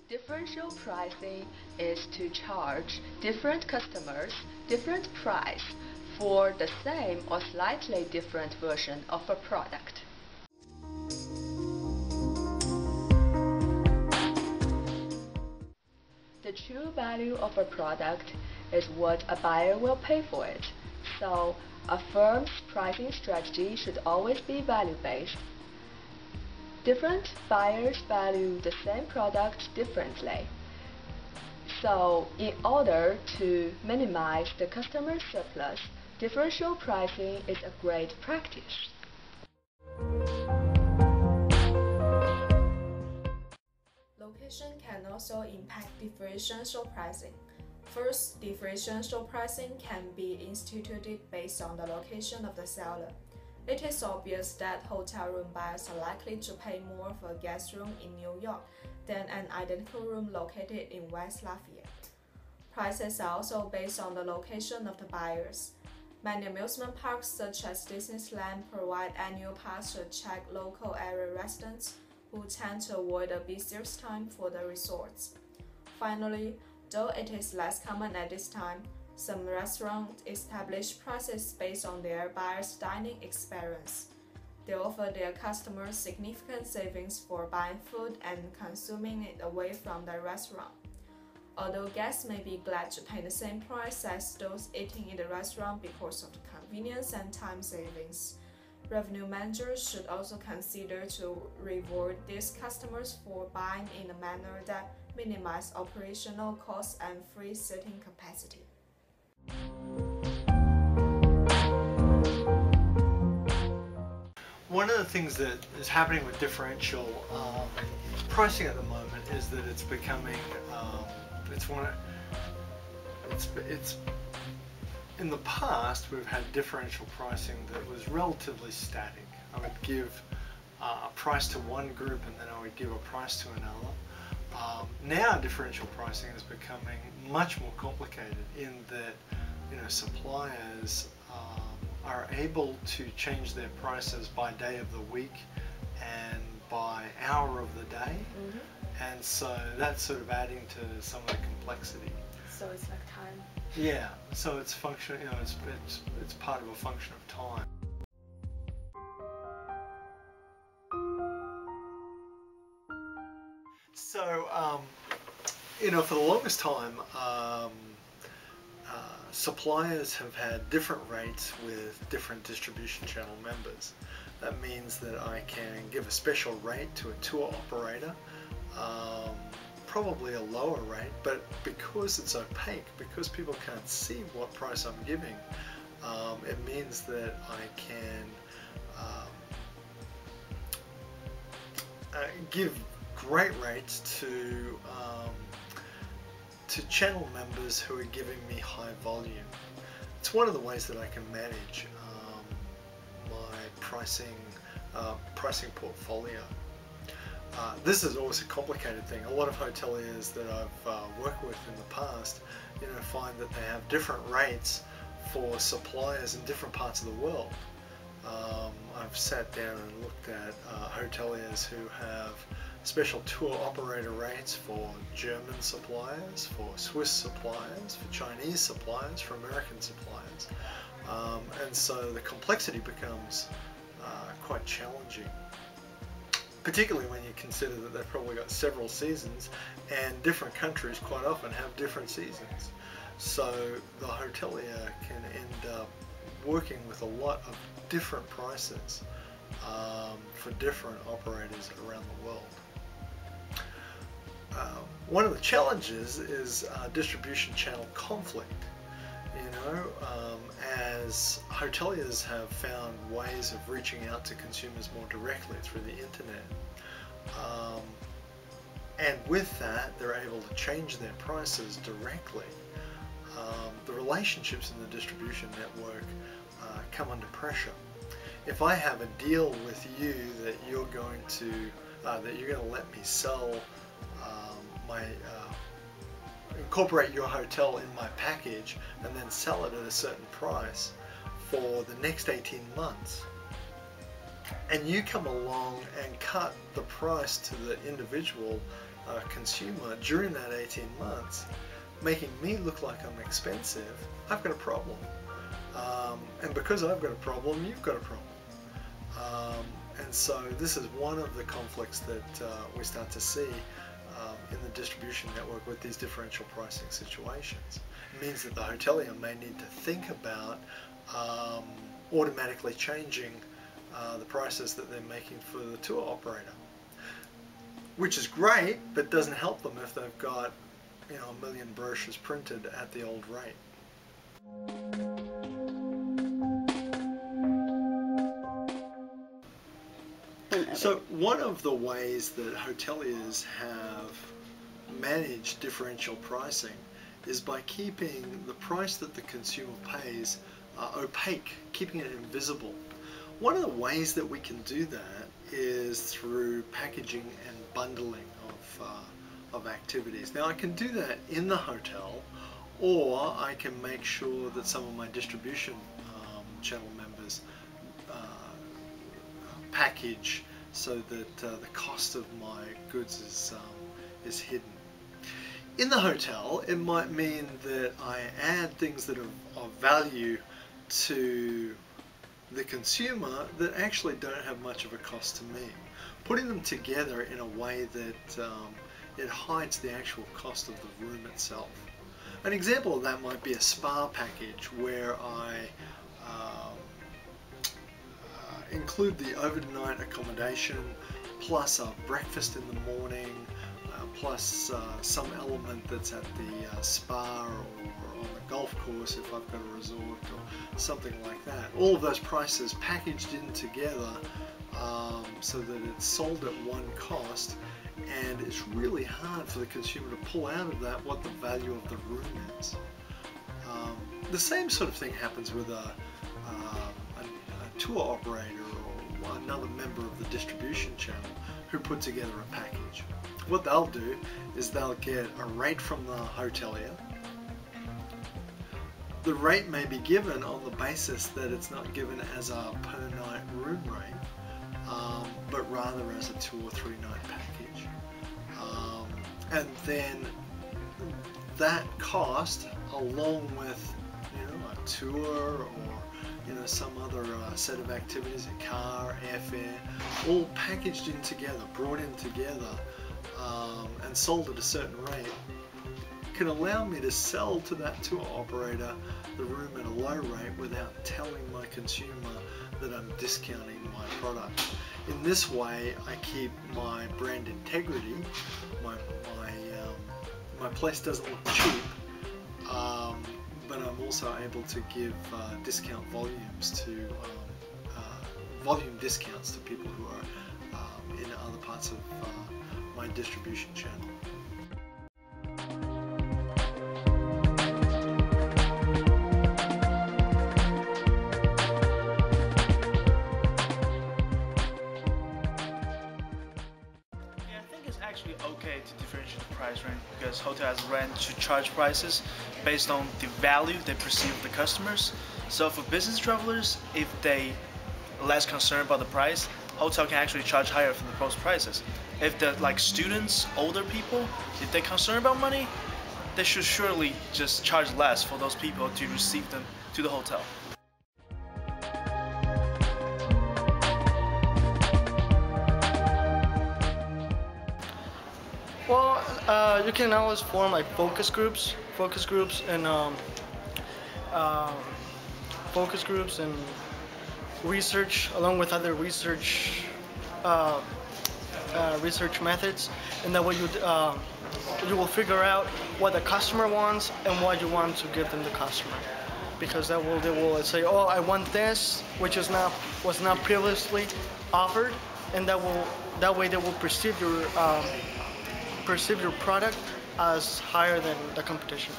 Differential pricing is to charge different customers different price for the same or slightly different version of a product. The true value of a product is what a buyer will pay for it, so a firm's pricing strategy should always be value-based. Different buyers value the same product differently. So, in order to minimize the customer surplus, differential pricing is a great practice. Location can also impact differential pricing. First, differential pricing can be instituted based on the location of the seller. It is obvious that hotel room buyers are likely to pay more for a guest room in New York than an identical room located in West Lafayette. Prices are also based on the location of the buyers. Many amusement parks such as Disneyland provide annual pass to attract local area residents who tend to avoid a busier time for the resorts. Finally, though it is less common at this time, some restaurants establish prices based on their buyers' dining experience. They offer their customers significant savings for buying food and consuming it away from the restaurant. Although guests may be glad to pay the same price as those eating in the restaurant because of the convenience and time savings, revenue managers should also consider to reward these customers for buying in a manner that minimizes operational costs and free seating capacity. One of the things that is happening with differential pricing at the moment is that it's becoming, it's in the past we've had differential pricing that was relatively static. I would give a price to one group and then I would give a price to another. Now differential pricing is becoming much more complicated in that suppliers are able to change their prices by day of the week and by hour of the day, and so that's sort of adding to some of the complexity. So it's like time. Yeah, so it's function. It's part of a function of time. So for the longest time, suppliers have had different rates with different distribution channel members. That means that I can give a special rate to a tour operator, probably a lower rate, but because it's opaque, because people can't see what price I'm giving, it means that I can give great rates to channel members who are giving me high volume. It's one of the ways that I can manage my pricing portfolio. This is always a complicated thing. A lot of hoteliers that I've worked with in the past, find that they have different rates for suppliers in different parts of the world. I've sat down and looked at hoteliers who have special tour operator rates for German suppliers, for Swiss suppliers, for Chinese suppliers, for American suppliers. And so the complexity becomes quite challenging, particularly when you consider that they've probably got several seasons and different countries quite often have different seasons. So the hotelier can end up working with a lot of different prices for different operators around the world. One of the challenges is distribution channel conflict. As hoteliers have found ways of reaching out to consumers more directly through the internet, and with that they're able to change their prices directly. The relationships in the distribution network come under pressure. If I have a deal with you that you're going to that you're going to let me sell incorporate your hotel in my package and then sell it at a certain price for the next 18 months. And you come along and cut the price to the individual consumer during that 18 months, making me look like I'm expensive. I've got a problem. And because I've got a problem, you've got a problem. And so this is one of the conflicts that we start to see in the distribution network with these differential pricing situations. It means that the hotelier may need to think about automatically changing the prices that they're making for the tour operator, which is great, but doesn't help them if they've got, you know, 1 million brochures printed at the old rate. So one of the ways that hoteliers have managed differential pricing is by keeping the price that the consumer pays opaque, keeping it invisible. One of the ways that we can do that is through packaging and bundling of activities. Now I can do that in the hotel, or I can make sure that some of my distribution channel members package so that the cost of my goods is hidden. In the hotel, it might mean that I add things that are of value to the consumer that actually don't have much of a cost to me. Putting them together in a way that it hides the actual cost of the room itself. An example of that might be a spa package where I include the overnight accommodation plus a breakfast in the morning, plus some element that's at the spa or on the golf course if I've got a resort or something like that. All of those prices packaged in together so that it's sold at one cost, and it's really hard for the consumer to pull out of that what the value of the room is. The same sort of thing happens with a tour operator or another member of the distribution channel who put together a package. What they'll do is they'll get a rate from the hotelier. The rate may be given on the basis that it's not given as a per night room rate, but rather as a 2 or 3 night package. And then that cost, along with, you know, a tour or, you know, some other set of activities, a car, airfare, all packaged in together, brought in together, and sold at a certain rate, can allow me to sell to that tour operator the room at a low rate without telling my consumer that I'm discounting my product. In this way, I keep my brand integrity. My place doesn't look cheap, but I'm also able to give discount volumes to volume discounts to people who are in other parts of my distribution channel. Actually okay to differentiate the price range because hotels rent to charge prices based on the value they perceive the customers. So for business travelers, if they less concerned about the price, hotel can actually charge higher for the post prices. If they're like students, older people, if they're concerned about money, they should surely just charge less for those people to receive them to the hotel. Well, you can always form like focus groups and research along with other research methods, and that way you will figure out what the customer wants and what you want to give them the customer, because they will say, oh, I want this, which was not previously offered, and that way they will perceive your product as higher than the competition.